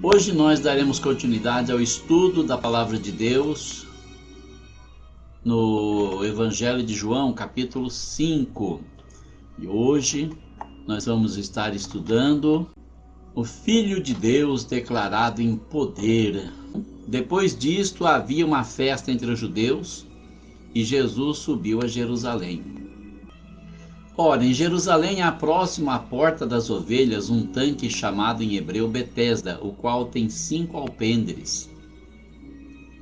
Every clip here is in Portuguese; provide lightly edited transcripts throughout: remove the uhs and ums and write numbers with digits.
Hoje nós daremos continuidade ao estudo da Palavra de Deus no Evangelho de João, capítulo 5. E hoje nós vamos estar estudando o Filho de Deus declarado em poder. Depois disto havia uma festa entre os judeus e Jesus subiu a Jerusalém. Ora, em Jerusalém há próximo à porta das ovelhas um tanque chamado em hebreu Betesda, o qual tem 5 alpendres.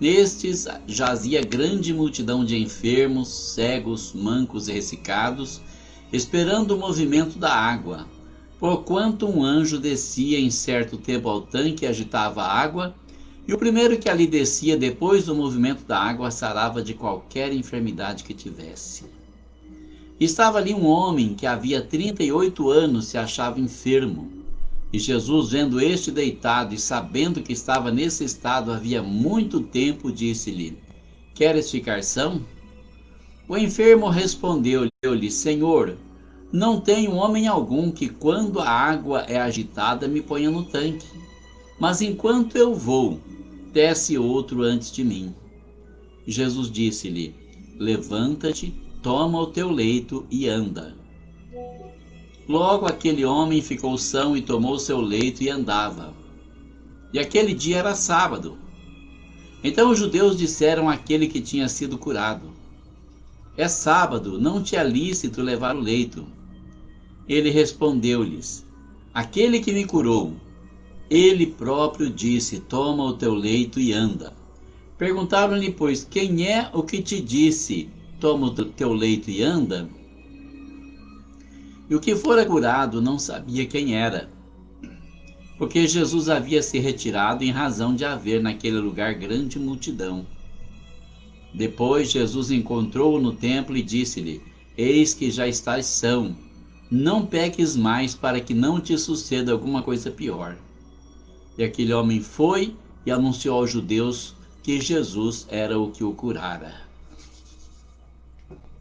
Nestes jazia grande multidão de enfermos, cegos, mancos e ressecados, esperando o movimento da água. Porquanto um anjo descia em certo tempo ao tanque e agitava a água, e o primeiro que ali descia depois do movimento da água sarava de qualquer enfermidade que tivesse. Estava ali um homem que havia 38 anos se achava enfermo. E Jesus, vendo este deitado e sabendo que estava nesse estado havia muito tempo, disse-lhe: Queres ficar são? O enfermo respondeu-lhe: Senhor, não tenho homem algum que, quando a água é agitada, me ponha no tanque. Mas enquanto eu vou, desce outro antes de mim. Jesus disse-lhe: Levanta-te, toma o teu leito e anda. Logo aquele homem ficou são e tomou seu leito e andava. E aquele dia era sábado. Então os judeus disseram àquele que tinha sido curado: É sábado, não te é lícito levar o leito. Ele respondeu-lhes: Aquele que me curou, ele próprio disse: Toma o teu leito e anda. Perguntaram-lhe, pois, quem é o que te disse: Toma o teu leito e anda? E o que fora curado não sabia quem era, porque Jesus havia se retirado em razão de haver naquele lugar grande multidão. Depois Jesus encontrou-o no templo e disse-lhe: Eis que já estás são, não peques mais para que não te suceda alguma coisa pior. E aquele homem foi e anunciou aos judeus que Jesus era o que o curara.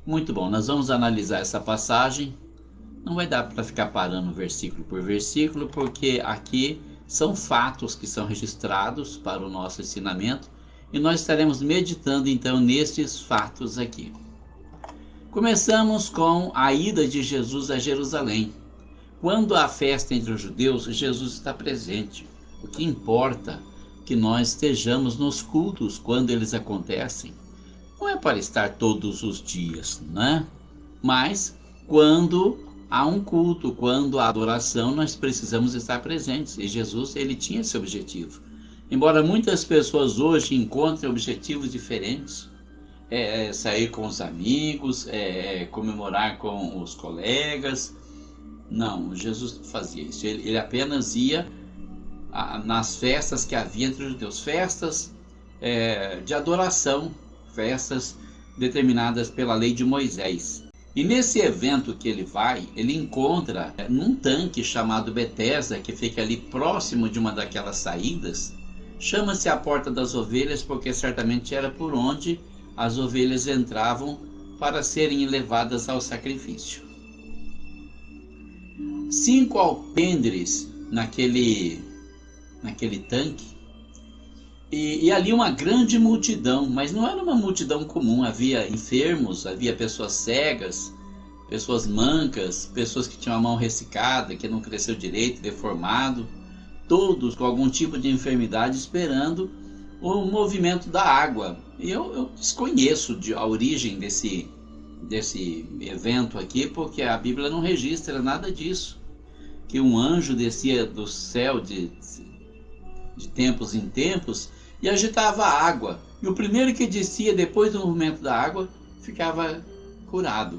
Muito bom, nós vamos analisar essa passagem. Não vai dar para ficar parando versículo por versículo, porque aqui são fatos que são registrados para o nosso ensinamento e nós estaremos meditando então nestes fatos aqui. Começamos com a ida de Jesus a Jerusalém. Quando há festa entre os judeus, Jesus está presente. O que importa é que nós estejamos nos cultos quando eles acontecem. Não é para estar todos os dias, né? Mas quando há um culto, quando há adoração, nós precisamos estar presentes. E Jesus, ele tinha esse objetivo. Embora muitas pessoas hoje encontrem objetivos diferentes, sair com os amigos, comemorar com os colegas. Não, Jesus fazia isso. Ele apenas ia nas festas que havia entre os judeus, festas de adoração, festas determinadas pela lei de Moisés. E nesse evento que ele vai, ele encontra num tanque chamado Betesda, que fica ali próximo de uma daquelas saídas. Chama-se a Porta das Ovelhas, porque certamente era por onde as ovelhas entravam para serem levadas ao sacrifício. 5 alpendres naquele tanque. E ali uma grande multidão, mas não era uma multidão comum, havia enfermos, havia pessoas cegas, pessoas mancas, pessoas que tinham a mão ressecada, que não cresceu direito, deformado, todos com algum tipo de enfermidade esperando o movimento da água. E eu desconheço a origem desse evento aqui, porque a Bíblia não registra nada disso, que um anjo descia do céu de tempos em tempos e agitava a água, e o primeiro que descia depois do movimento da água ficava curado.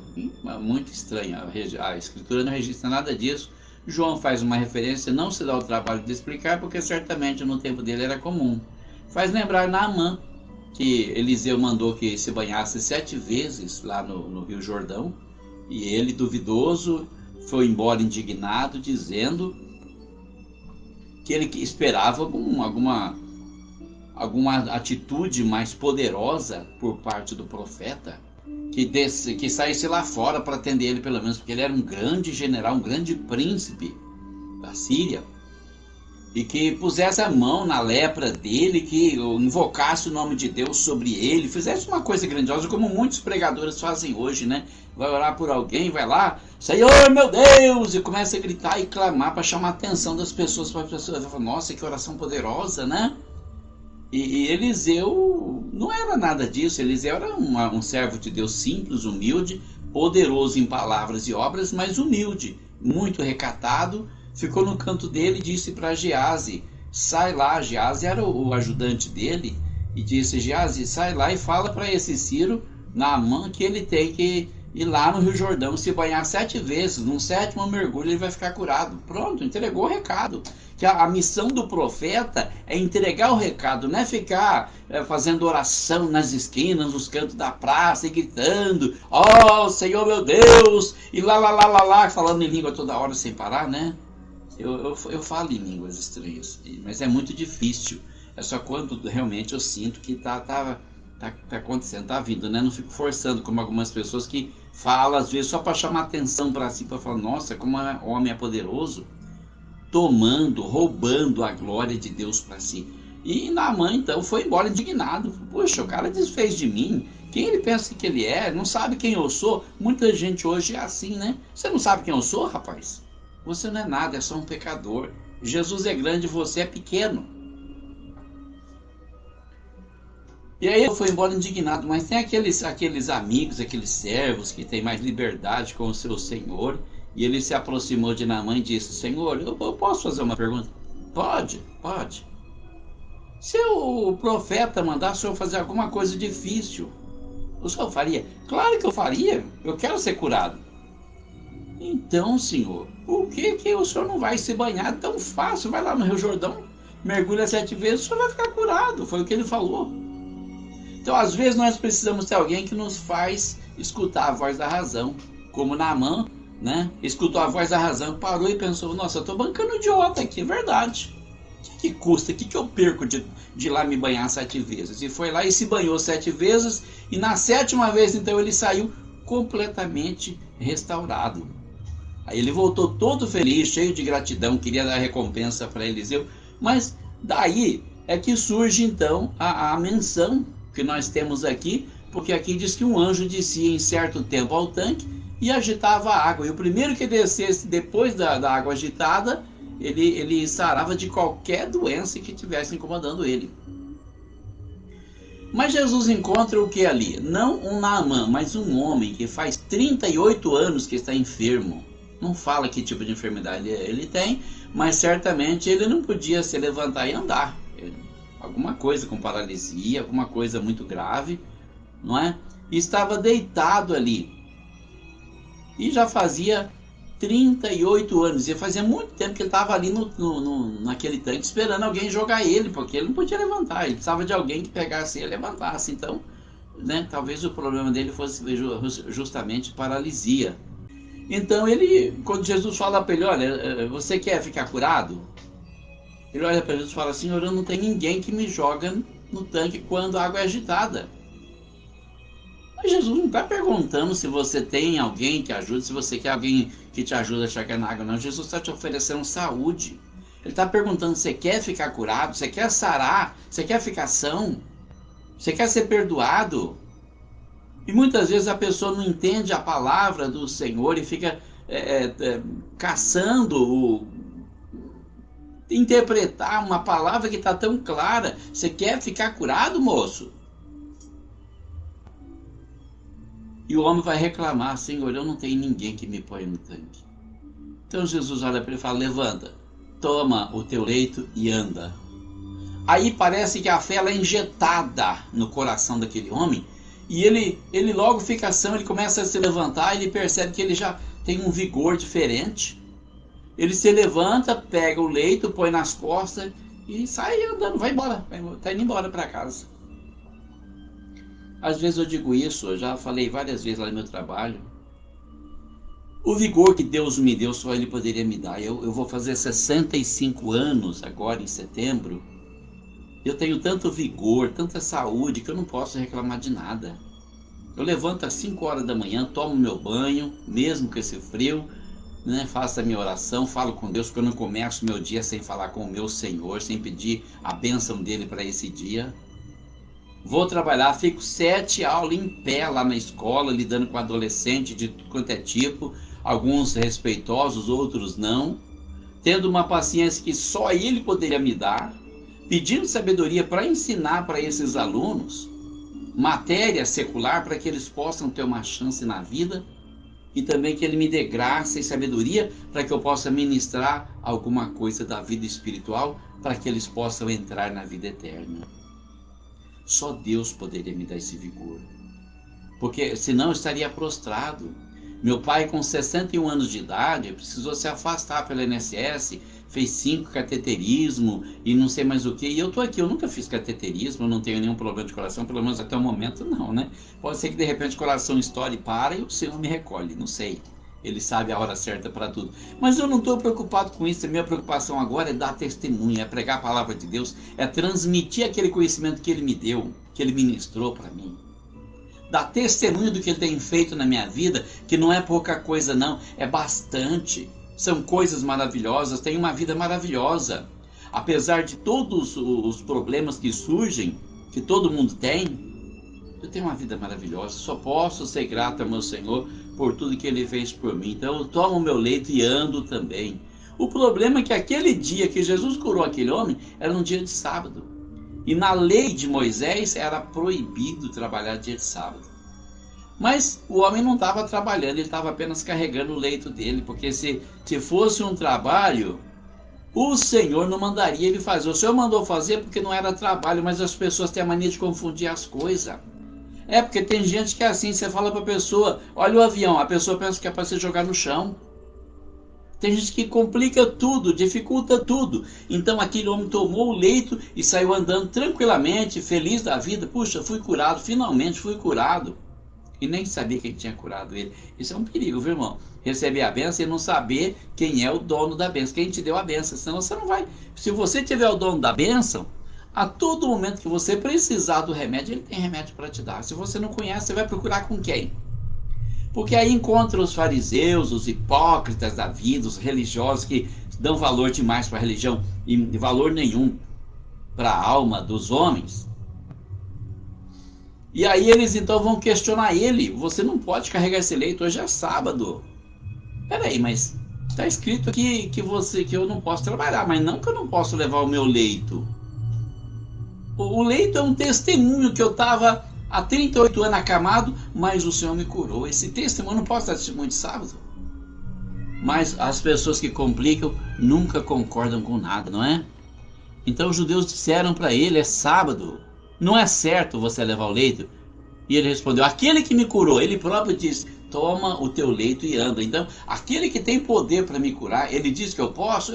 Muito estranho, a escritura não registra nada disso. João faz uma referência, não se dá o trabalho de explicar, porque certamente no tempo dele era comum. Faz lembrar Naamã, que Eliseu mandou que se banhasse 7 vezes lá no Rio Jordão, e ele, duvidoso, foi embora indignado, dizendo que ele esperava alguma atitude mais poderosa por parte do profeta, que saísse lá fora para atender ele, pelo menos, porque ele era um grande general, um grande príncipe da Síria. e que pusesse a mão na lepra dele, que invocasse o nome de Deus sobre ele, fizesse uma coisa grandiosa, como muitos pregadores fazem hoje, né? Vai orar por alguém, vai lá, Senhor meu Deus, e começa a gritar e clamar para chamar a atenção das pessoas, para as pessoas falar, nossa, que oração poderosa, né? E Eliseu não era nada disso. Eliseu era um servo de Deus simples, humilde, poderoso em palavras e obras, mas humilde, muito recatado. Ficou no canto dele e disse para Geazi, sai lá. Geazi era o ajudante dele, e disse, Geazi, sai lá e fala para esse Ciro, Naamã, que ele tem que ir lá no Rio Jordão, se banhar 7 vezes, no 7º mergulho ele vai ficar curado. Pronto, entregou o recado. Que a missão do profeta é entregar o recado, não é ficar fazendo oração nas esquinas, nos cantos da praça e gritando, ó Senhor meu Deus, e lá, falando em língua toda hora sem parar, né? Eu falo em línguas estranhas, mas é muito difícil. É só quando realmente eu sinto que tá acontecendo, tá vindo, né? Não fico forçando como algumas pessoas que falam às vezes só para chamar atenção para si, para falar, nossa, como o homem é poderoso, tomando, roubando a glória de Deus para si. E Naamã então foi embora indignado. Poxa, o cara desfez de mim. Quem ele pensa que ele é? Não sabe quem eu sou? Muita gente hoje é assim, né? Você não sabe quem eu sou, rapaz? Você não é nada, é só um pecador. Jesus é grande, você é pequeno. E aí ele foi embora indignado, mas tem aqueles amigos, aqueles servos que têm mais liberdade com o seu senhor. E ele se aproximou de Naamã e disse, Senhor, eu posso fazer uma pergunta? Pode. Se o profeta mandar o senhor fazer alguma coisa difícil, o senhor faria? Claro que eu faria, eu quero ser curado. Então, senhor, por que o senhor não vai se banhar tão fácil? Vai lá no Rio Jordão, mergulha 7 vezes, o senhor vai ficar curado. Foi o que ele falou. Então, às vezes, nós precisamos ter alguém que nos faz escutar a voz da razão. Como Naamã, né? Escutou a voz da razão, parou e pensou, nossa, eu estou bancando idiota aqui, é verdade. O que custa? O que eu perco de ir lá me banhar 7 vezes? E foi lá e se banhou 7 vezes, e na 7ª vez, então, ele saiu completamente restaurado. Aí ele voltou todo feliz, cheio de gratidão, queria dar recompensa para Eliseu, mas daí é que surge então a menção que nós temos aqui, porque aqui diz que um anjo descia em certo tempo ao tanque e agitava a água, e o primeiro que descesse depois da água agitada, ele sarava de qualquer doença que estivesse incomodando ele. Mas Jesus encontra o que ali? Não um Naamã, mas um homem que faz 38 anos que está enfermo. Não fala que tipo de enfermidade ele tem, mas certamente ele não podia se levantar e andar. Alguma coisa com paralisia, alguma coisa muito grave, não é? E estava deitado ali. E já fazia 38 anos. E fazia muito tempo que ele estava ali naquele tanque esperando alguém jogar ele, porque ele não podia levantar. Ele precisava de alguém que pegasse ele e levantasse. Então, né, talvez o problema dele fosse justamente paralisia. Então, quando Jesus fala para ele, olha, você quer ficar curado? Ele olha para Jesus e fala, Senhor, eu não tenho ninguém que me joga no tanque quando a água é agitada. Mas Jesus não está perguntando se você tem alguém que ajude, se você quer alguém que te ajude a chegar na água, não. Jesus está te oferecendo saúde. Ele está perguntando, você quer ficar curado? Você quer sarar? Você quer ficar são? Você quer ser perdoado? E muitas vezes a pessoa não entende a palavra do Senhor e fica caçando interpretar uma palavra que está tão clara. Você quer ficar curado, moço? E o homem vai reclamar, Senhor, eu não tenho ninguém que me ponha no tanque. Então Jesus olha para ele e fala, levanta, toma o teu leito e anda. Aí parece que a fé ela é injetada no coração daquele homem, e ele logo fica são, ele começa a se levantar, ele percebe que ele já tem um vigor diferente. Ele se levanta, pega o leito, põe nas costas e sai andando, vai embora, está indo embora para casa. Às vezes eu digo isso, eu já falei várias vezes lá no meu trabalho. O vigor que Deus me deu, só Ele poderia me dar. Eu vou fazer 65 anos agora em setembro. Eu tenho tanto vigor, tanta saúde, que eu não posso reclamar de nada. Eu levanto às 5 horas da manhã, tomo meu banho, mesmo com esse frio, né? Faço a minha oração, falo com Deus, porque eu não começo meu dia sem falar com o meu Senhor, sem pedir a bênção dele para esse dia. Vou trabalhar, fico 7 aulas em pé lá na escola, lidando com adolescente de tudo quanto é tipo, alguns respeitosos, outros não, tendo uma paciência que só ele poderia me dar, pedindo sabedoria para ensinar para esses alunos matéria secular para que eles possam ter uma chance na vida, e também que ele me dê graça e sabedoria para que eu possa ministrar alguma coisa da vida espiritual para que eles possam entrar na vida eterna. Só Deus poderia me dar esse vigor, porque senão eu estaria prostrado. Meu pai, com 61 anos de idade, precisou se afastar pelo INSS, fez 5 cateterismo e não sei mais o que. E eu tô aqui, eu nunca fiz cateterismo, não tenho nenhum problema de coração, pelo menos até o momento não, né? Pode ser que de repente o coração estoure e para e o Senhor me recolhe, não sei. Ele sabe a hora certa para tudo. Mas eu não estou preocupado com isso. A minha preocupação agora é dar testemunho, é pregar a palavra de Deus, é transmitir aquele conhecimento que Ele me deu, que Ele ministrou para mim. Dar testemunho do que Ele tem feito na minha vida, que não é pouca coisa não, é bastante. São coisas maravilhosas, tenho uma vida maravilhosa. Apesar de todos os problemas que surgem, que todo mundo tem, eu tenho uma vida maravilhosa. Só posso ser grato ao meu Senhor por tudo que Ele fez por mim. Então eu tomo o meu leito e ando também. O problema é que aquele dia que Jesus curou aquele homem era um dia de sábado. E na lei de Moisés era proibido trabalhar dia de sábado. Mas o homem não estava trabalhando, ele estava apenas carregando o leito dele, porque se fosse um trabalho, o Senhor não mandaria ele fazer. O Senhor mandou fazer porque não era trabalho, mas as pessoas têm a mania de confundir as coisas. É porque tem gente que é assim, você fala para a pessoa, olha o avião, a pessoa pensa que é para você jogar no chão. Tem gente que complica tudo, dificulta tudo. Então aquele homem tomou o leito e saiu andando tranquilamente, feliz da vida. Puxa, fui curado, finalmente fui curado. E nem sabia quem tinha curado ele. Isso é um perigo, viu, irmão? Receber a benção e não saber quem é o dono da benção, quem te deu a benção. Senão você não vai. Se você tiver o dono da benção, a todo momento que você precisar do remédio, ele tem remédio para te dar. Se você não conhece, você vai procurar com quem? Porque aí encontra os fariseus, os hipócritas da vida, os religiosos que dão valor demais para a religião e valor nenhum para a alma dos homens. E aí eles então vão questionar ele. Você não pode carregar esse leito, hoje é sábado. Peraí, mas está escrito aqui que eu não posso trabalhar, mas não que eu não posso levar o meu leito. O leito é um testemunho que eu estava há 38 anos acamado, mas o Senhor me curou. Esse testemunho, eu não posso dar testemunho de sábado. Mas as pessoas que complicam nunca concordam com nada, não é? Então os judeus disseram para ele, é sábado, não é certo você levar o leito? E ele respondeu, aquele que me curou, ele próprio disse, toma o teu leito e anda. Então, aquele que tem poder para me curar, ele diz que eu posso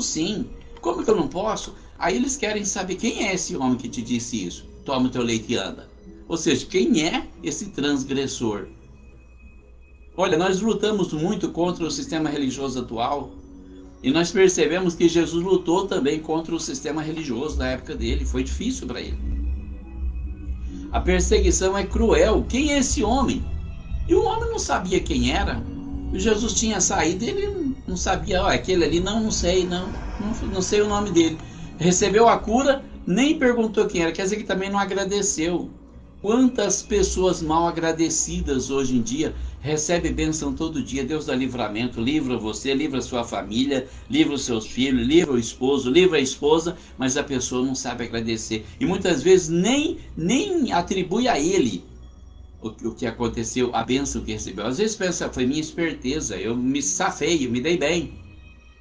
sim. Como que eu não posso? Aí eles querem saber quem é esse homem que te disse isso. Toma o teu leito e anda. Ou seja, quem é esse transgressor? Olha, nós lutamos muito contra o sistema religioso atual. E nós percebemos que Jesus lutou também contra o sistema religioso da época dele. Foi difícil para ele. A perseguição é cruel. Quem é esse homem? E o homem não sabia quem era. Jesus tinha saído e ele não sabia. Aquele ali, não sei o nome dele. Recebeu a cura, nem perguntou quem era. Quer dizer que também não agradeceu. Quantas pessoas mal agradecidas hoje em dia recebem bênção todo dia. Deus dá livramento, livra você, livra a sua família, livra os seus filhos, livra o esposo, livra a esposa, mas a pessoa não sabe agradecer. E muitas vezes nem atribui a ele o que aconteceu, a bênção que recebeu. Às vezes pensa, foi minha esperteza, eu me safei, eu me dei bem.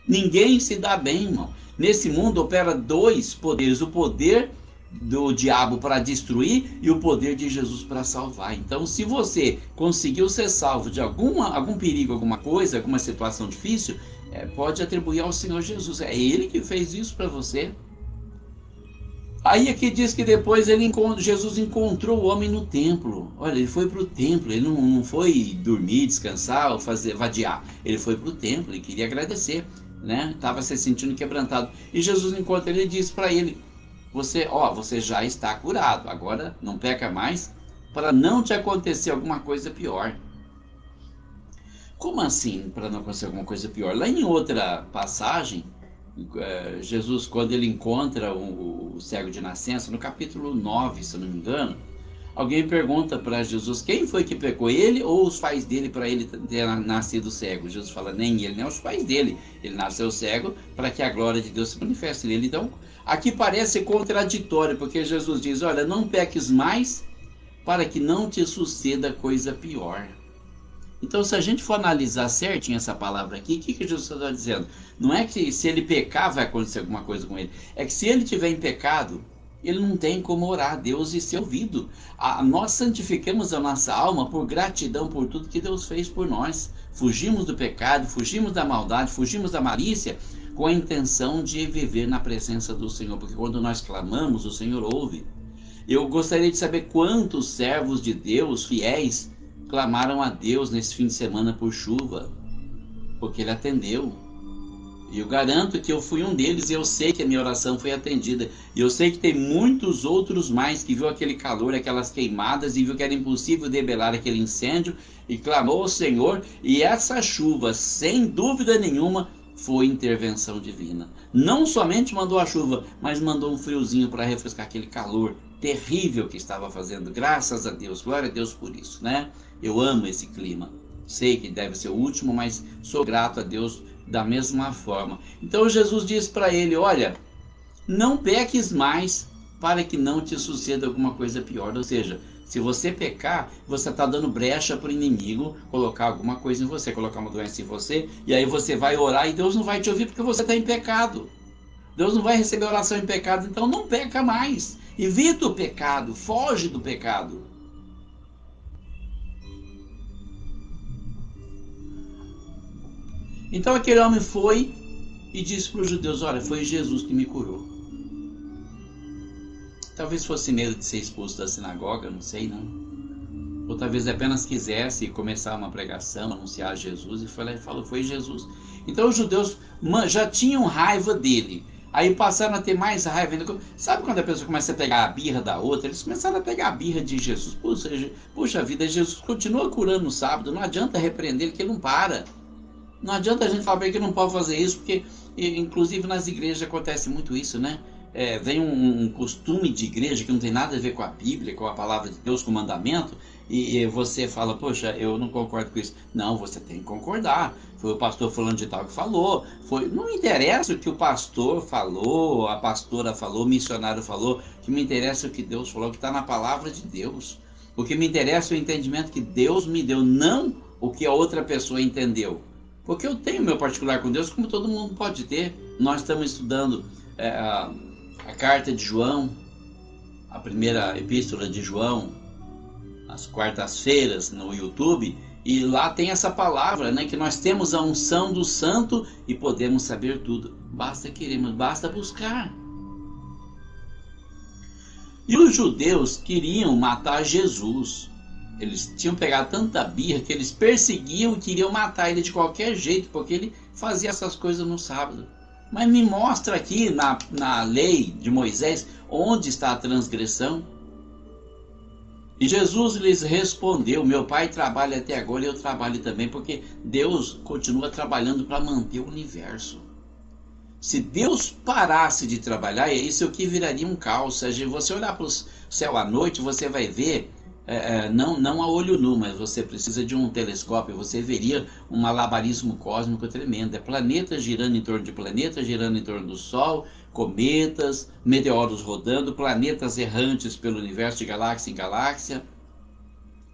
Ninguém se dá bem, irmão. Nesse mundo opera dois poderes, o poder do diabo para destruir e o poder de Jesus para salvar. Então, se você conseguiu ser salvo de algum perigo, alguma coisa, alguma situação difícil, pode atribuir ao Senhor Jesus. É Ele que fez isso para você. Aí aqui diz que depois Jesus encontrou o homem no templo. Olha, ele foi para o templo, ele não foi dormir, descansar ou vadiar. Ele foi para o templo, ele queria agradecer, né? Estava se sentindo quebrantado. E Jesus encontra ele e diz para ele, você já está curado, agora não peca mais, para não te acontecer alguma coisa pior. Como assim, para não acontecer alguma coisa pior? Lá em outra passagem, Jesus, quando ele encontra o cego de nascença, no capítulo 9, se eu não me engano, alguém pergunta para Jesus quem foi que pecou, ele ou os pais dele, para ele ter nascido cego. Jesus fala, nem ele, nem os pais dele. Ele nasceu cego para que a glória de Deus se manifeste nele. Então, aqui parece contraditório, porque Jesus diz, olha, não peques mais para que não te suceda coisa pior. Então, se a gente for analisar certinho essa palavra aqui, o que Jesus está dizendo? Não é que se ele pecar vai acontecer alguma coisa com ele. É que se ele tiver em pecado, ele não tem como orar a Deus e ser ouvido. Nós santificamos a nossa alma por gratidão por tudo que Deus fez por nós. Fugimos do pecado, fugimos da maldade, fugimos da malícia, com a intenção de viver na presença do Senhor. Porque quando nós clamamos, o Senhor ouve. Eu gostaria de saber quantos servos de Deus, fiéis, clamaram a Deus nesse fim de semana por chuva, porque Ele atendeu. E eu garanto que eu fui um deles e eu sei que a minha oração foi atendida. E eu sei que tem muitos outros mais que viu aquele calor, aquelas queimadas e viu que era impossível debelar aquele incêndio e clamou ao Senhor. E essa chuva, sem dúvida nenhuma, foi intervenção divina. Não somente mandou a chuva, mas mandou um friozinho para refrescar aquele calor terrível que estava fazendo. Graças a Deus, glória a Deus por isso, né? Eu amo esse clima. Sei que deve ser o último, mas sou grato a Deus da mesma forma. Então Jesus diz para ele, olha, não peques mais para que não te suceda alguma coisa pior. Ou seja, se você pecar, você está dando brecha para o inimigo colocar alguma coisa em você, colocar uma doença em você, e aí você vai orar e Deus não vai te ouvir porque você está em pecado. Deus não vai receber oração em pecado, então não peca mais. Evita o pecado, foge do pecado. Então aquele homem foi e disse para os judeus, olha, foi Jesus que me curou. Talvez fosse medo de ser expulso da sinagoga, não sei não. Ou talvez apenas quisesse começar uma pregação, anunciar Jesus, e foi lá e falou, foi Jesus. Então os judeus já tinham raiva dele. Aí passaram a ter mais raiva ainda. Sabe quando a pessoa começa a pegar a birra da outra? Eles começaram a pegar a birra de Jesus. Puxa vida, Jesus continua curando no sábado, não adianta repreender ele que ele não para. Não adianta a gente falar que não pode fazer isso, porque inclusive nas igrejas acontece muito isso, né? Vem um costume de igreja que não tem nada a ver com a Bíblia, com a palavra de Deus, com o mandamento, e você fala, poxa, eu não concordo com isso. Não, você tem que concordar. Foi o pastor fulano de tal que falou. Não interessa o que o pastor falou, a pastora falou, o missionário falou. O que me interessa é o que Deus falou, o que está na palavra de Deus. O que me interessa é o entendimento que Deus me deu, não o que a outra pessoa entendeu. Porque eu tenho meu particular com Deus, como todo mundo pode ter. Nós estamos estudando a carta de João, a primeira epístola de João, às quartas-feiras no YouTube, e lá tem essa palavra, né, que nós temos a unção do santo e podemos saber tudo. Basta queremos, basta buscar. E os judeus queriam matar Jesus. Eles tinham pegado tanta birra que eles perseguiam e queriam matar ele de qualquer jeito, porque ele fazia essas coisas no sábado. Mas me mostra aqui na lei de Moisés onde está a transgressão. E Jesus lhes respondeu, meu pai trabalha até agora e eu trabalho também, porque Deus continua trabalhando para manter o universo. Se Deus parasse de trabalhar, isso aqui viraria um caos. Se você olhar para o céu à noite, você vai ver, não a olho nu, mas você precisa de um telescópio, você veria um malabarismo cósmico tremendo. Planetas girando em torno de planetas, girando em torno do Sol, cometas, meteoros rodando, planetas errantes pelo universo de galáxia em galáxia.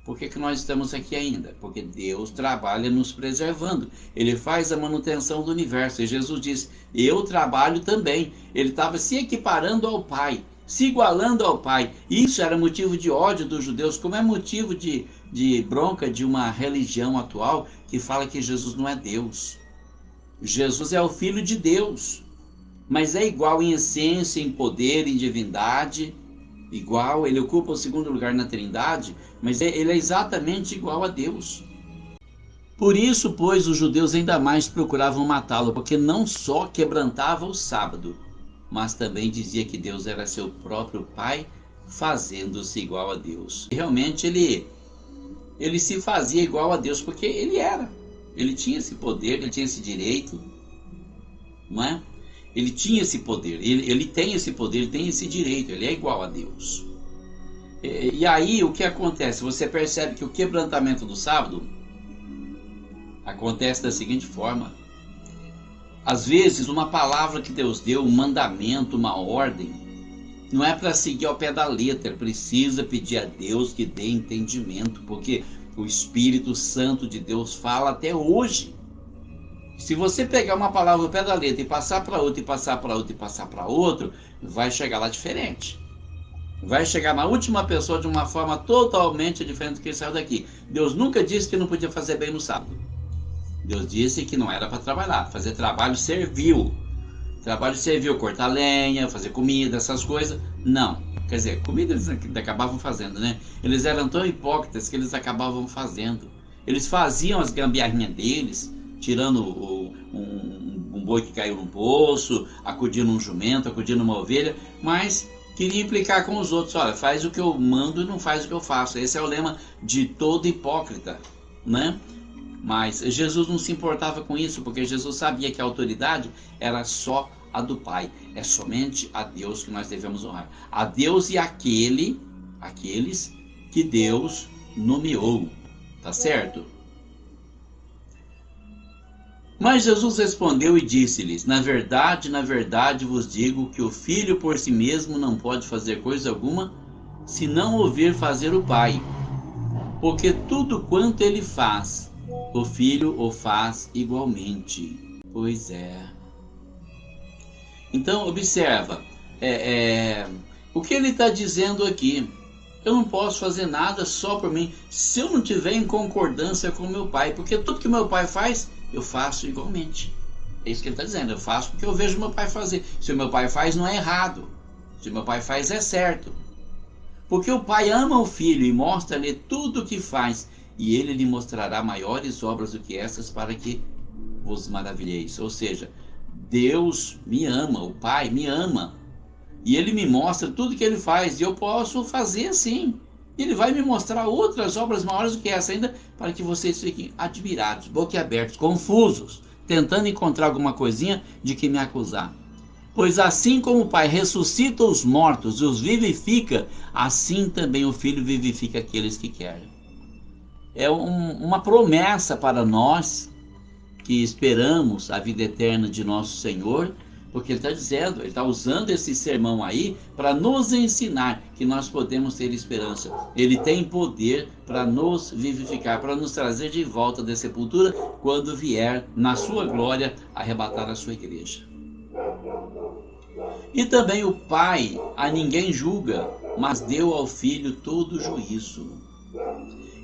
Por que nós estamos aqui ainda? Porque Deus trabalha nos preservando. Ele faz a manutenção do universo. E Jesus diz, eu trabalho também. Ele estava se equiparando ao Pai, se igualando ao Pai. Isso era motivo de ódio dos judeus, como é motivo de bronca de uma religião atual que fala que Jesus não é Deus. Jesus é o Filho de Deus, mas é igual em essência, em poder, em divindade. Igual, ele ocupa o segundo lugar na Trindade, mas ele é exatamente igual a Deus. Por isso, pois, os judeus ainda mais procuravam matá-lo, porque não só quebrantava o sábado, mas também dizia que Deus era seu próprio Pai, fazendo-se igual a Deus. E realmente ele se fazia igual a Deus, porque ele era. Ele tinha esse poder, ele tinha esse direito, não é? Ele tinha esse poder, ele tem esse poder, ele tem esse direito, ele é igual a Deus. E aí o que acontece? Você percebe que o quebrantamento do sábado acontece da seguinte forma. Às vezes uma palavra que Deus deu, um mandamento, uma ordem, não é para seguir ao pé da letra, precisa pedir a Deus que dê entendimento, porque o Espírito Santo de Deus fala até hoje. Se você pegar uma palavra ao pé da letra e passar para outra, e passar para outra, e passar para outro, vai chegar lá diferente. Vai chegar na última pessoa de uma forma totalmente diferente do que saiu daqui. Deus nunca disse que não podia fazer bem no sábado. Deus disse que não era para trabalhar, fazer trabalho servil. Trabalho servil, cortar lenha, fazer comida, essas coisas. Não. Quer dizer, comida eles acabavam fazendo, né? Eles eram tão hipócritas que eles acabavam fazendo. Eles faziam as gambiarrinhas deles, tirando um boi que caiu num poço, acudindo um jumento, acudindo uma ovelha, mas queria implicar com os outros. Olha, faz o que eu mando e não faz o que eu faço. Esse é o lema de todo hipócrita, né? Mas Jesus não se importava com isso, porque Jesus sabia que a autoridade era só a do Pai. É somente a Deus que nós devemos honrar. A Deus e aqueles que Deus nomeou. Tá certo? Mas Jesus respondeu e disse-lhes: na verdade vos digo que o Filho por si mesmo não pode fazer coisa alguma, se não ouvir fazer o Pai. Porque tudo quanto ele faz, o Filho o faz igualmente. Pois é. Então, observa. O que ele está dizendo aqui? Eu não posso fazer nada só por mim, se eu não tiver em concordância com meu Pai. Porque tudo que meu Pai faz, eu faço igualmente. É isso que ele está dizendo. Eu faço porque eu vejo meu Pai fazer. Se o meu Pai faz, não é errado. Se o meu Pai faz, é certo. Porque o Pai ama o Filho e mostra-lhe tudo o que faz, e ele lhe mostrará maiores obras do que essas, para que vos maravilheis. Ou seja, Deus me ama, o Pai me ama, e ele me mostra tudo que ele faz, e eu posso fazer assim. Ele vai me mostrar outras obras maiores do que essa ainda, para que vocês fiquem admirados, boquiabertos, confusos, tentando encontrar alguma coisinha de que me acusar. Pois assim como o Pai ressuscita os mortos e os vivifica, assim também o Filho vivifica aqueles que querem. É uma promessa para nós que esperamos a vida eterna de nosso Senhor, porque ele está dizendo, ele está usando esse sermão aí para nos ensinar que nós podemos ter esperança. Ele tem poder para nos vivificar, para nos trazer de volta da sepultura quando vier na sua glória arrebatar a sua igreja. E também o Pai a ninguém julga, mas deu ao Filho todo o juízo.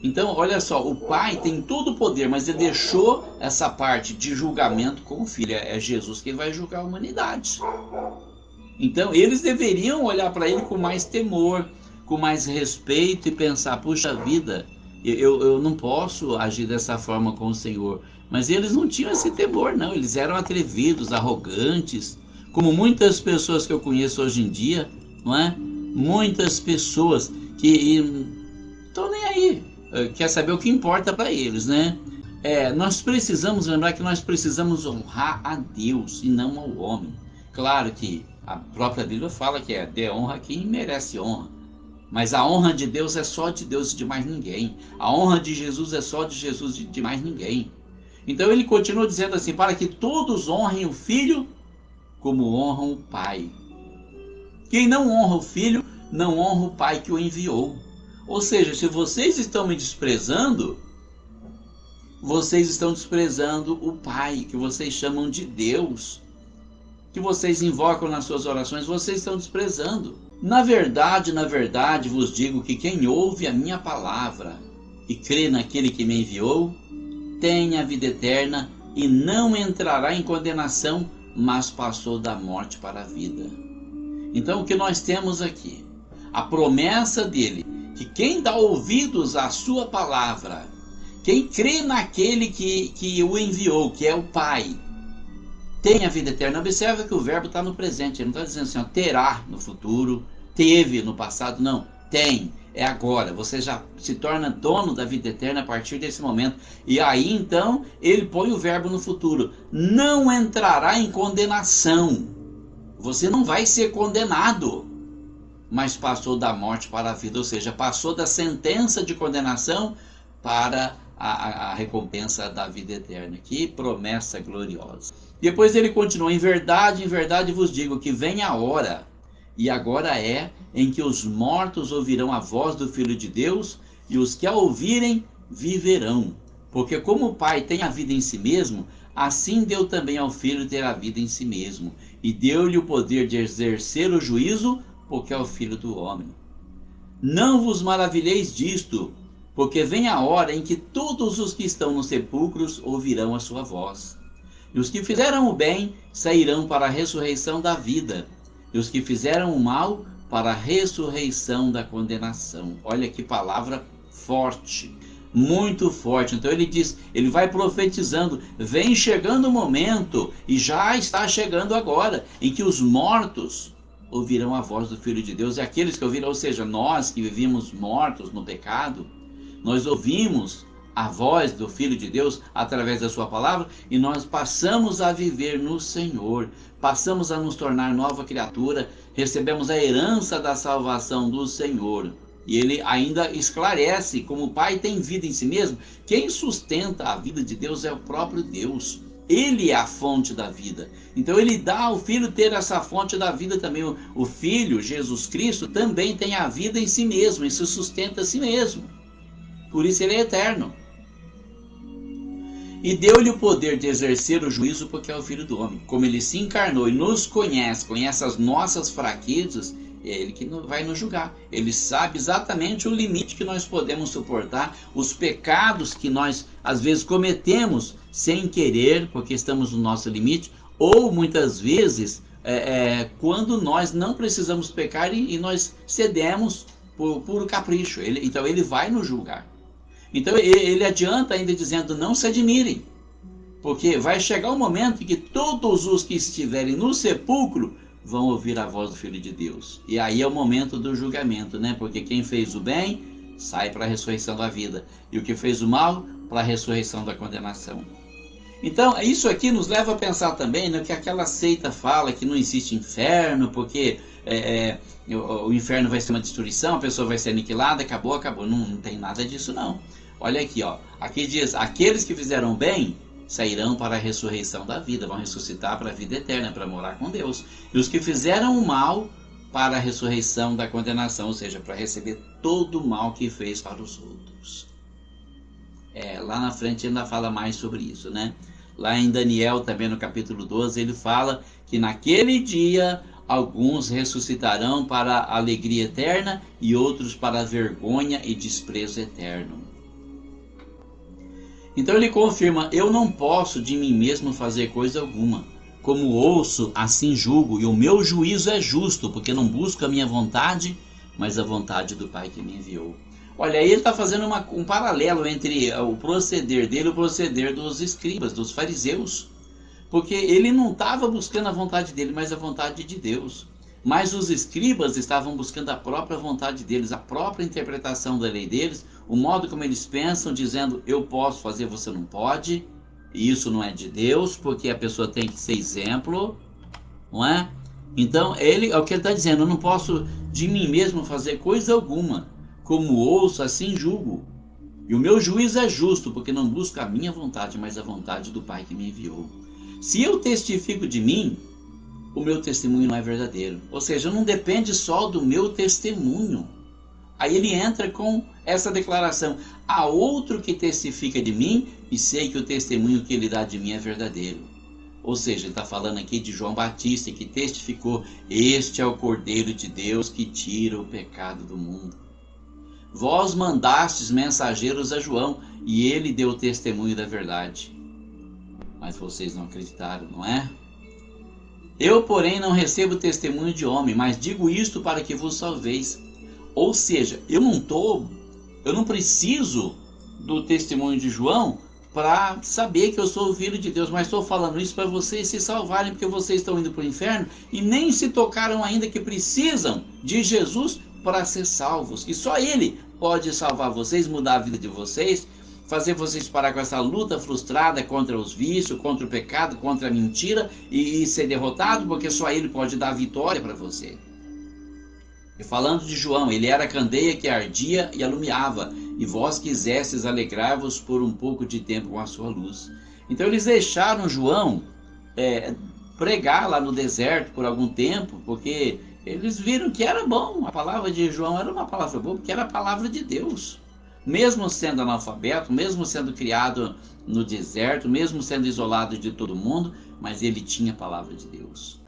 Então, olha só, o Pai tem todo o poder, mas ele deixou essa parte de julgamento com o Filho. É Jesus que vai julgar a humanidade. Então, eles deveriam olhar para ele com mais temor, com mais respeito e pensar, puxa vida, eu não posso agir dessa forma com o Senhor. Mas eles não tinham esse temor, não. Eles eram atrevidos, arrogantes, como muitas pessoas que eu conheço hoje em dia, não é? Muitas pessoas que estão nem aí. Quer saber o que importa para eles, né? Nós precisamos lembrar que nós precisamos honrar a Deus e não ao homem. Claro que a própria Bíblia fala que dê honra a quem merece honra. Mas a honra de Deus é só de Deus e de mais ninguém. A honra de Jesus é só de Jesus e de mais ninguém. Então ele continua dizendo assim, para que todos honrem o Filho como honram o Pai. Quem não honra o Filho, não honra o Pai que o enviou. Ou seja, se vocês estão me desprezando, vocês estão desprezando o Pai, que vocês chamam de Deus, que vocês invocam nas suas orações, vocês estão desprezando. Na verdade, vos digo que quem ouve a minha palavra e crê naquele que me enviou, tem a vida eterna e não entrará em condenação, mas passou da morte para a vida. Então o que nós temos aqui? A promessa dele, que quem dá ouvidos à sua palavra, quem crê naquele que o enviou, que é o Pai, tem a vida eterna. Observa que o verbo está no presente, ele não está dizendo assim, ó, terá no futuro, teve no passado, não, tem. é agora. Você já se torna dono da vida eterna a partir desse momento. E aí então ele põe o verbo no futuro: não entrará em condenação. Você não vai ser condenado, mas passou da morte para a vida, ou seja, passou da sentença de condenação para a recompensa da vida eterna. Que promessa gloriosa. Depois ele continua: em verdade vos digo que vem a hora, e agora é, em que os mortos ouvirão a voz do Filho de Deus, e os que a ouvirem viverão. Porque como o Pai tem a vida em si mesmo, assim deu também ao Filho ter a vida em si mesmo, e deu-lhe o poder de exercer o juízo, porque é o Filho do homem. Não vos maravilheis disto, porque vem a hora em que todos os que estão nos sepulcros ouvirão a sua voz. E os que fizeram o bem sairão para a ressurreição da vida, e os que fizeram o mal para a ressurreição da condenação. Olha que palavra forte, muito forte. Então ele diz, ele vai profetizando: vem chegando o momento, e já está chegando agora, em que os mortos ouvirão a voz do Filho de Deus. E aqueles que ouviram, ou seja, nós que vivíamos mortos no pecado, nós ouvimos a voz do Filho de Deus através da sua palavra, e nós passamos a viver no Senhor, passamos a nos tornar nova criatura, recebemos a herança da salvação do Senhor. E ele ainda esclarece: como o Pai tem vida em si mesmo, quem sustenta a vida de Deus é o próprio Deus. Ele é a fonte da vida. Então ele dá ao Filho ter essa fonte da vida também. O Filho, Jesus Cristo, também tem a vida em si mesmo, e se sustenta a si mesmo. Por isso ele é eterno. E deu-lhe o poder de exercer o juízo, porque é o Filho do homem. Como ele se encarnou e nos conhece as nossas fraquezas, é ele que vai nos julgar. Ele sabe exatamente o limite que nós podemos suportar, os pecados que nós às vezes cometemos sem querer, porque estamos no nosso limite, ou muitas vezes quando nós não precisamos pecar e nós cedemos por puro capricho. Então ele vai nos julgar. Então ele adianta ainda dizendo: não se admirem, porque vai chegar um momento em que todos os que estiverem no sepulcro vão ouvir a voz do Filho de Deus. E aí é o momento do julgamento, né? Porque quem fez o bem sai para a ressurreição da vida, e o que fez o mal para a ressurreição da condenação. Então isso aqui nos leva a pensar também no que aquela seita fala, que não existe inferno, porque o inferno vai ser uma destruição, a pessoa vai ser aniquilada, acabou. Não tem nada disso não. Olha aqui, ó. Aqui diz: aqueles que fizeram bem sairão para a ressurreição da vida, vão ressuscitar para a vida eterna, para morar com Deus. E os que fizeram o mal, para a ressurreição da condenação, ou seja, para receber todo o mal que fez para os outros. Lá na frente ainda fala mais sobre isso, né? Lá em Daniel, também no capítulo 12, ele fala que naquele dia alguns ressuscitarão para a alegria eterna e outros para a vergonha e desprezo eterno. Então ele confirma: eu não posso de mim mesmo fazer coisa alguma. Como ouço, assim julgo, e o meu juízo é justo, porque não busco a minha vontade, mas a vontade do Pai que me enviou. Olha, aí ele está fazendo um paralelo entre o proceder dele e o proceder dos escribas, dos fariseus. Porque ele não estava buscando a vontade dele, mas a vontade de Deus. Mas os escribas estavam buscando a própria vontade deles, a própria interpretação da lei deles, o modo como eles pensam, dizendo: eu posso fazer, você não pode. E isso não é de Deus, porque a pessoa tem que ser exemplo, não é? Então é o que ele está dizendo: eu não posso de mim mesmo fazer coisa alguma. Como ouço, assim julgo. E o meu juízo é justo, porque não busco a minha vontade, mas a vontade do Pai que me enviou. Se eu testifico de mim, o meu testemunho não é verdadeiro. Ou seja, não depende só do meu testemunho. Aí ele entra com essa declaração: há outro que testifica de mim, e sei que o testemunho que ele dá de mim é verdadeiro. Ou seja, ele está falando aqui de João Batista, que testificou: este é o Cordeiro de Deus que tira o pecado do mundo. Vós mandastes mensageiros a João, e ele deu testemunho da verdade. Mas vocês não acreditaram, não é? Eu, porém, não recebo testemunho de homem, mas digo isto para que vos salveis. Ou seja, eu não preciso do testemunho de João para saber que eu sou o Filho de Deus, mas estou falando isso para vocês se salvarem, porque vocês estão indo para o inferno e nem se tocaram ainda que precisam de Jesus para ser salvos. E só Ele pode salvar vocês, mudar a vida de vocês, fazer vocês parar com essa luta frustrada contra os vícios, contra o pecado, contra a mentira e ser derrotado, porque só Ele pode dar a vitória para você. E falando de João, ele era a candeia que ardia e alumiava, e vós quisestes alegrar-vos por um pouco de tempo com a sua luz. Então eles deixaram João pregar lá no deserto por algum tempo, porque eles viram que era bom. A palavra de João era uma palavra boa, porque era a palavra de Deus. Mesmo sendo analfabeto, mesmo sendo criado no deserto, mesmo sendo isolado de todo mundo, mas ele tinha a palavra de Deus.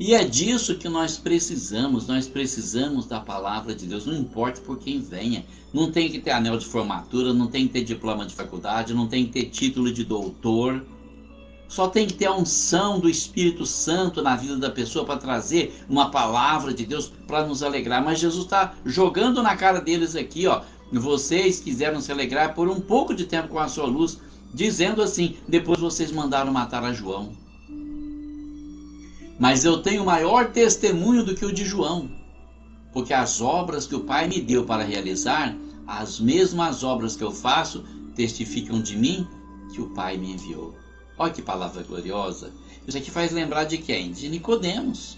E é disso que nós precisamos da palavra de Deus, não importa por quem venha. Não tem que ter anel de formatura, não tem que ter diploma de faculdade, não tem que ter título de doutor. Só tem que ter a unção do Espírito Santo na vida da pessoa para trazer uma palavra de Deus para nos alegrar. Mas Jesus está jogando na cara deles aqui, ó. Vocês quiseram se alegrar por um pouco de tempo com a sua luz, dizendo assim, depois vocês mandaram matar a João. Mas eu tenho maior testemunho do que o de João, porque as obras que o Pai me deu para realizar, as mesmas obras que eu faço, testificam de mim que o Pai me enviou. Olha que palavra gloriosa. Isso aqui faz lembrar de quem? De Nicodemos.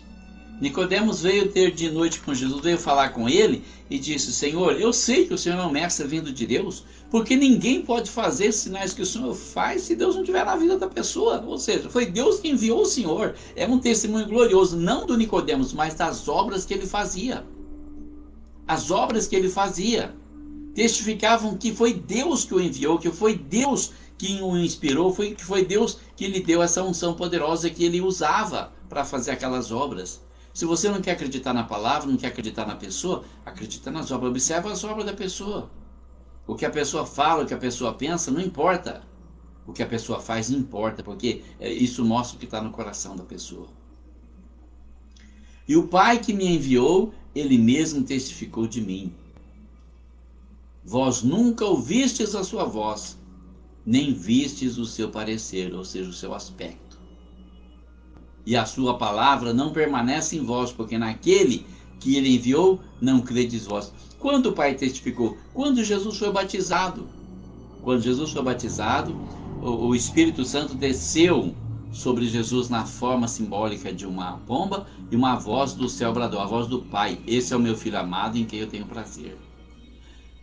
Nicodemos veio ter de noite com Jesus, veio falar com ele e disse: Senhor, eu sei que o Senhor é um mestre vindo de Deus, porque ninguém pode fazer sinais que o Senhor faz se Deus não estiver na vida da pessoa. Ou seja, foi Deus que enviou o Senhor. É um testemunho glorioso, não do Nicodemos, mas das obras que ele fazia. As obras que ele fazia testificavam que foi Deus que o enviou, que foi Deus que o inspirou, que foi Deus que lhe deu essa unção poderosa que ele usava para fazer aquelas obras. Se você não quer acreditar na palavra, não quer acreditar na pessoa, acredita nas obras. Observa as obras da pessoa. O que a pessoa fala, o que a pessoa pensa, não importa. O que a pessoa faz não importa, porque isso mostra o que está no coração da pessoa. E o Pai que me enviou, Ele mesmo testificou de mim. Vós nunca ouvistes a sua voz, nem vistes o seu parecer, ou seja, o seu aspecto. E a sua palavra não permanece em vós, porque naquele que ele enviou não credes vós. Quando o Pai testificou? Quando Jesus foi batizado. Quando Jesus foi batizado, o Espírito Santo desceu sobre Jesus na forma simbólica de uma pomba e uma voz do céu bradou, a voz do Pai: esse é o meu Filho amado em quem eu tenho prazer.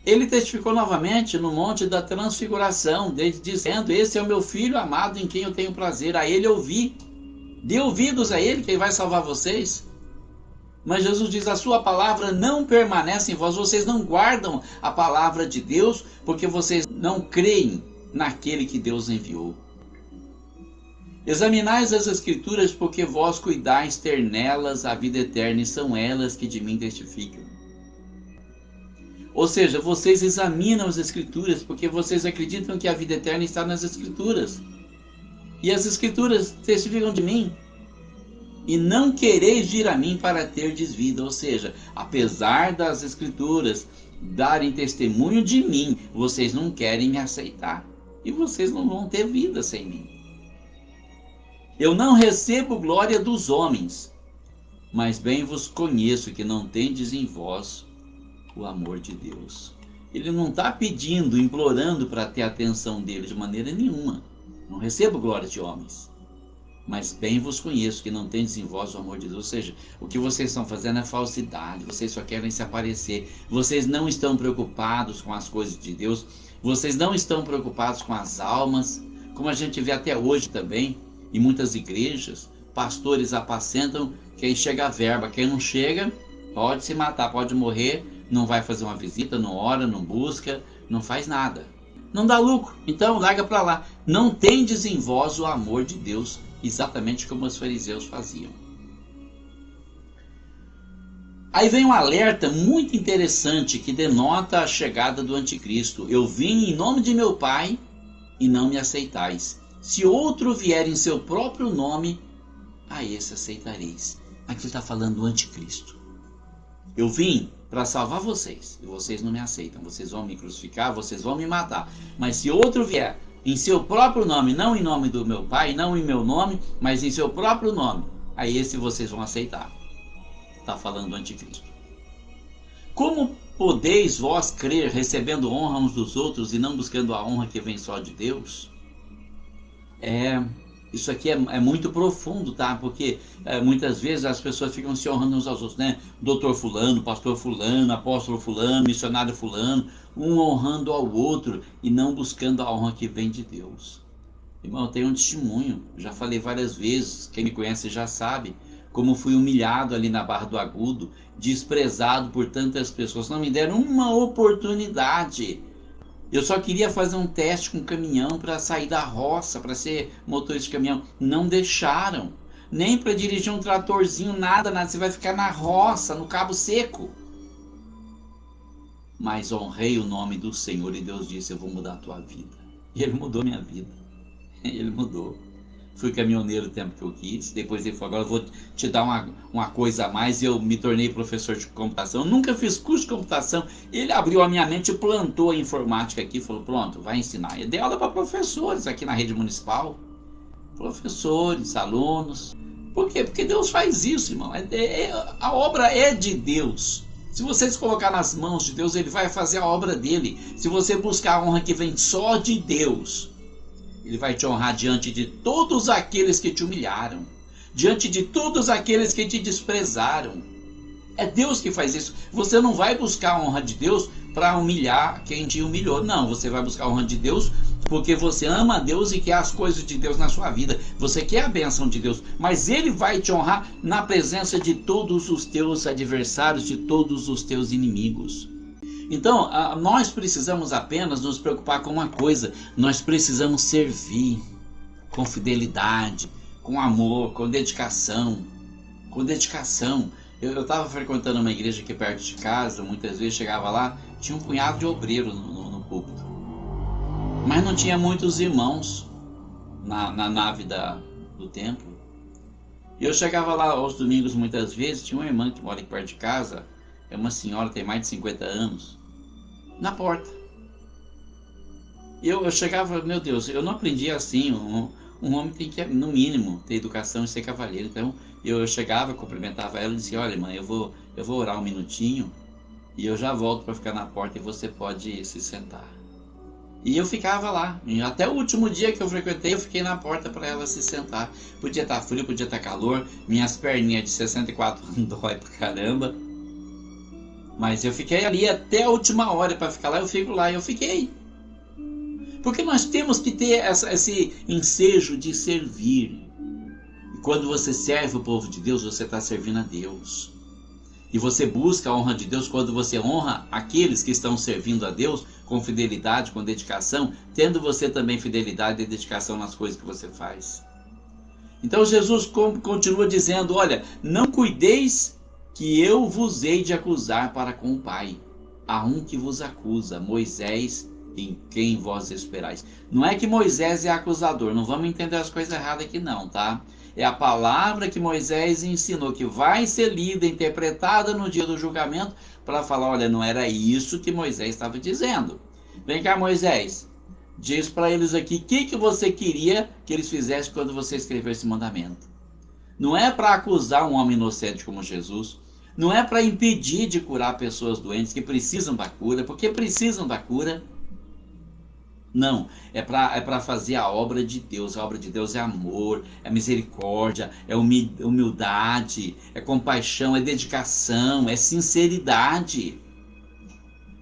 Ele testificou novamente no Monte da Transfiguração, dizendo: esse é o meu Filho amado em quem eu tenho prazer, a ele ouvi. Dê ouvidos a ele, que ele vai salvar vocês. Mas Jesus diz: a sua palavra não permanece em vós, vocês não guardam a palavra de Deus, porque vocês não creem naquele que Deus enviou. Examinais as Escrituras, porque vós cuidais ter nelas a vida eterna, e são elas que de mim testificam. Ou seja, vocês examinam as Escrituras, porque vocês acreditam que a vida eterna está nas Escrituras. E as Escrituras testificam de mim. E não quereis vir a mim para terdes vida. Ou seja, apesar das Escrituras darem testemunho de mim, vocês não querem me aceitar. E vocês não vão ter vida sem mim. Eu não recebo glória dos homens, mas bem vos conheço que não tendes em vós o amor de Deus. Ele não está pedindo, implorando para ter a atenção dele de maneira nenhuma. Não recebo glória de homens, mas bem vos conheço que não tendes em vós o amor de Deus. Ou seja, o que vocês estão fazendo é falsidade, vocês só querem se aparecer, vocês não estão preocupados com as coisas de Deus, vocês não estão preocupados com as almas, como a gente vê até hoje também, em muitas igrejas, pastores apacentam quem chega a verba, quem não chega pode se matar, pode morrer, não vai fazer uma visita, não ora, não busca, não faz nada. Não dá lucro, então larga para lá. Não tendes em vós o amor de Deus, exatamente como os fariseus faziam. Aí vem um alerta muito interessante que denota a chegada do anticristo. Eu vim em nome de meu Pai e não me aceitais. Se outro vier em seu próprio nome, a esse aceitareis. Aqui está falando do anticristo. Eu vim para salvar vocês, e vocês não me aceitam. Vocês vão me crucificar, vocês vão me matar. Mas se outro vier em seu próprio nome, não em nome do meu Pai, não em meu nome, mas em seu próprio nome, a esse vocês vão aceitar. Está falando do anticristo. Como podeis vós crer, recebendo honra uns dos outros e não buscando a honra que vem só de Deus? Isso aqui é muito profundo, tá? Porque muitas vezes as pessoas ficam se honrando uns aos outros, né? Doutor fulano, pastor fulano, apóstolo fulano, missionário fulano, um honrando ao outro e não buscando a honra que vem de Deus. Irmão, eu tenho um testemunho, já falei várias vezes, quem me conhece já sabe, como fui humilhado ali na Barra do Agudo, desprezado por tantas pessoas, não me deram uma oportunidade. Eu só queria fazer um teste com caminhão para sair da roça, para ser motorista de caminhão. Não deixaram. Nem para dirigir um tratorzinho, nada. Você vai ficar na roça, no Cabo Seco. Mas honrei o nome do Senhor e Deus disse, eu vou mudar a tua vida. E Ele mudou minha vida. Ele mudou. Fui caminhoneiro o tempo que eu quis. Depois ele falou, agora eu vou te dar uma coisa a mais. E eu me tornei professor de computação. Eu nunca fiz curso de computação. Ele abriu a minha mente e plantou a informática aqui. Falou, pronto, vai ensinar. Eu dei aula para professores aqui na rede municipal. Professores, alunos. Por quê? Porque Deus faz isso, irmão. A obra é de Deus. Se você se colocar nas mãos de Deus, Ele vai fazer a obra dele. Se você buscar a honra que vem só de Deus, Ele vai te honrar diante de todos aqueles que te humilharam, diante de todos aqueles que te desprezaram. É Deus que faz isso. Você não vai buscar a honra de Deus para humilhar quem te humilhou. Não, você vai buscar a honra de Deus porque você ama a Deus e quer as coisas de Deus na sua vida. Você quer a bênção de Deus, mas Ele vai te honrar na presença de todos os teus adversários, de todos os teus inimigos. Então, nós precisamos apenas nos preocupar com uma coisa. Nós precisamos servir com fidelidade, com amor, com dedicação. Com dedicação. Eu estava frequentando uma igreja aqui perto de casa, muitas vezes chegava lá, tinha um punhado de obreiros no púlpito. Mas não tinha muitos irmãos na nave do templo. E eu chegava lá aos domingos muitas vezes, tinha uma irmã que mora aqui perto de casa, é uma senhora, tem mais de 50 anos, na porta. E eu chegava, meu Deus, eu não aprendi assim. Um homem tem que, no mínimo, ter educação e ser cavalheiro. Então eu chegava, cumprimentava ela e dizia, olha irmã, eu vou orar um minutinho e eu já volto para ficar na porta e você pode se sentar. E eu ficava lá, e até o último dia que eu frequentei, eu fiquei na porta para ela se sentar. Podia estar frio, podia estar calor, minhas perninhas de 64 dói pra caramba. Mas eu fiquei ali até a última hora para ficar lá, eu fico lá e eu fiquei. Porque nós temos que ter esse ensejo de servir. E quando você serve o povo de Deus, você está servindo a Deus. E você busca a honra de Deus quando você honra aqueles que estão servindo a Deus com fidelidade, com dedicação, tendo você também fidelidade e dedicação nas coisas que você faz. Então Jesus continua dizendo, olha, não cuideis que eu vos hei de acusar para com o Pai. Há um que vos acusa, Moisés, em quem vós esperais. Não é que Moisés é acusador, não vamos entender as coisas erradas aqui não, tá? É a palavra que Moisés ensinou, que vai ser lida, interpretada no dia do julgamento, para falar, olha, não era isso que Moisés estava dizendo. Vem cá, Moisés, diz para eles aqui, o que você queria que eles fizessem quando você escreveu esse mandamento? Não é para acusar um homem inocente como Jesus, não é para impedir de curar pessoas doentes que precisam da cura, porque precisam da cura. Não, é para fazer a obra de Deus. A obra de Deus é amor, é misericórdia, é humildade, é compaixão, é dedicação, é sinceridade.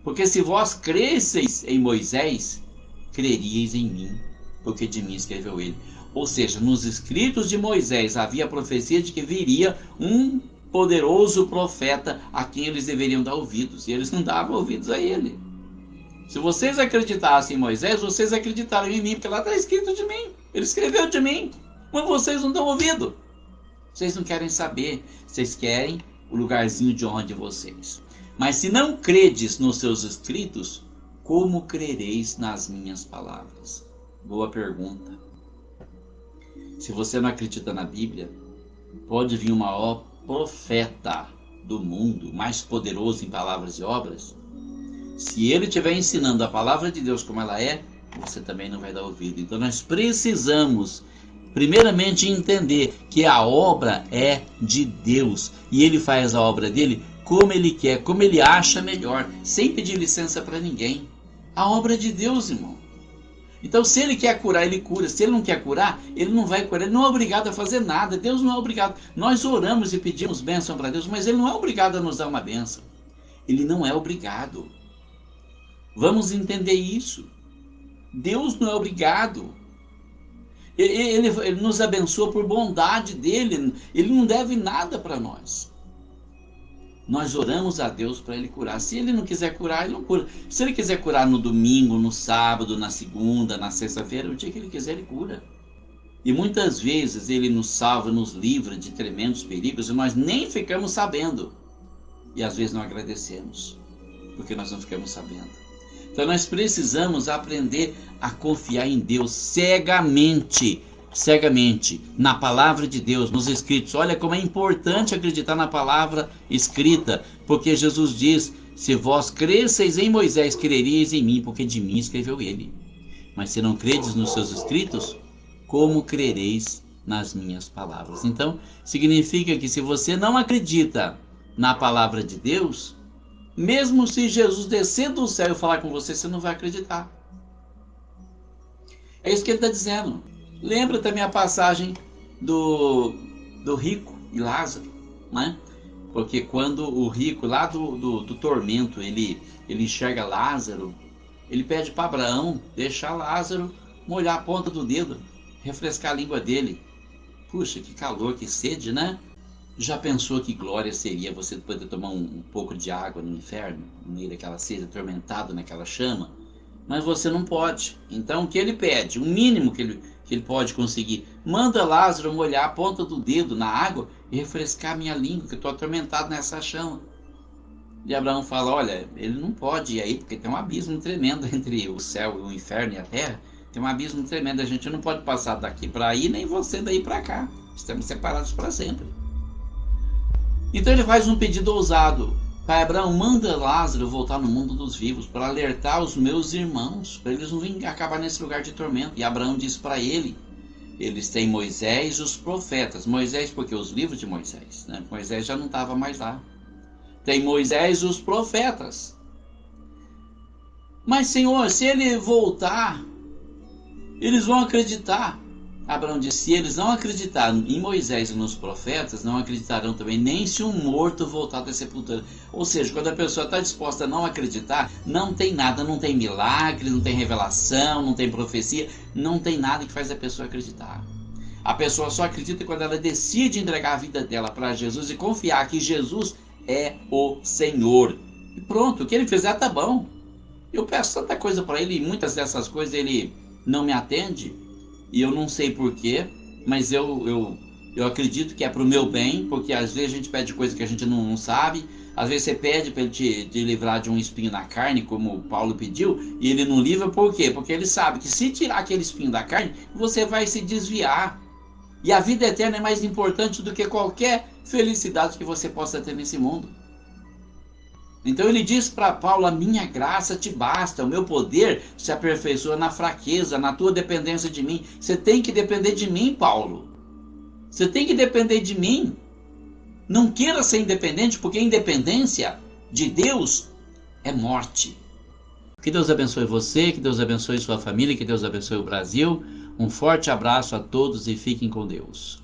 Porque se vós cresceis em Moisés, creríeis em mim, porque de mim escreveu ele. Ou seja, nos escritos de Moisés havia a profecia de que viria um poderoso profeta a quem eles deveriam dar ouvidos, e eles não davam ouvidos a ele. Se vocês acreditassem em Moisés, vocês acreditaram em mim, porque lá está escrito de mim. Ele escreveu de mim. Mas vocês não dão ouvido. Vocês não querem saber. Vocês querem o lugarzinho de honra de vocês. Mas se não credes nos seus escritos, como crereis nas minhas palavras? Boa pergunta. Se você não acredita na Bíblia, pode vir o maior profeta do mundo, mais poderoso em palavras e obras. Se ele estiver ensinando a palavra de Deus como ela é, você também não vai dar ouvido. Então nós precisamos, primeiramente, entender que a obra é de Deus. E ele faz a obra dele como ele quer, como ele acha melhor, sem pedir licença para ninguém. A obra de Deus, irmão. Então, se ele quer curar, ele cura. Se ele não quer curar, ele não vai curar. Ele não é obrigado a fazer nada. Deus não é obrigado. Nós oramos e pedimos bênção para Deus, mas ele não é obrigado a nos dar uma bênção. Ele não é obrigado. Vamos entender isso. Deus não é obrigado. Ele nos abençoa por bondade dele. Ele não deve nada para nós. Nós oramos a Deus para ele curar. Se ele não quiser curar, ele não cura. Se ele quiser curar no domingo, no sábado, na segunda, na sexta-feira, o dia que ele quiser, ele cura. E muitas vezes ele nos salva, nos livra de tremendos perigos e nós nem ficamos sabendo. E às vezes não agradecemos, porque nós não ficamos sabendo. Então nós precisamos aprender a confiar em Deus cegamente. Cegamente, na palavra de Deus, nos escritos. Olha como é importante acreditar na palavra escrita, porque Jesus diz: se vós cresceis em Moisés, creríeis em mim, porque de mim escreveu ele. Mas se não credes nos seus escritos, como crereis nas minhas palavras? Então, significa que se você não acredita na palavra de Deus, mesmo se Jesus descer do céu e falar com você, você não vai acreditar. É isso que ele está dizendo. Lembra também a passagem do rico e Lázaro, né? Porque quando o rico lá do tormento, ele enxerga Lázaro, ele pede para Abraão deixar Lázaro molhar a ponta do dedo, refrescar a língua dele. Puxa, que calor, que sede, né? Já pensou que glória seria você poder tomar um pouco de água no inferno, no meio daquela sede, atormentado naquela chama? Mas você não pode. Então o que ele pede? O mínimo que ele pode conseguir: manda Lázaro molhar a ponta do dedo na água e refrescar a minha língua, que eu estou atormentado nessa chama. E Abraão fala: olha, ele não pode ir aí, porque tem um abismo tremendo entre o céu, o inferno e a terra. Tem um abismo tremendo, a gente não pode passar daqui para aí, nem você daí para cá. Estamos separados para sempre. Então ele faz um pedido ousado: pai Abraão, manda Lázaro voltar no mundo dos vivos para alertar os meus irmãos, para eles não virem acabar nesse lugar de tormento. E Abraão diz para ele: eles têm Moisés e os profetas. Moisés porque os livros de Moisés, né? Moisés já não estava mais lá. Tem Moisés e os profetas. Mas Senhor, se ele voltar, eles vão acreditar. Abraão disse: se eles não acreditaram em Moisés e nos profetas, não acreditarão também nem se um morto voltar da sepultura. Ou seja, quando a pessoa está disposta a não acreditar, não tem nada, não tem milagre, não tem revelação, não tem profecia, não tem nada que faz a pessoa acreditar. A pessoa só acredita quando ela decide entregar a vida dela para Jesus e confiar que Jesus é o Senhor. E pronto, o que ele fizer tá bom. Eu peço tanta coisa para ele e muitas dessas coisas ele não me atende. E eu não sei porquê, mas eu acredito que é para o meu bem, porque às vezes a gente pede coisa que a gente não sabe. Às vezes você pede para ele te livrar de um espinho na carne, como Paulo pediu, e ele não livra por quê? Porque ele sabe que se tirar aquele espinho da carne, você vai se desviar. E a vida eterna é mais importante do que qualquer felicidade que você possa ter nesse mundo. Então ele diz para Paulo: a minha graça te basta, o meu poder se aperfeiçoa na fraqueza, na tua dependência de mim. Você tem que depender de mim, Paulo. Você tem que depender de mim. Não queira ser independente, porque a independência de Deus é morte. Que Deus abençoe você, que Deus abençoe sua família, que Deus abençoe o Brasil. Um forte abraço a todos e fiquem com Deus.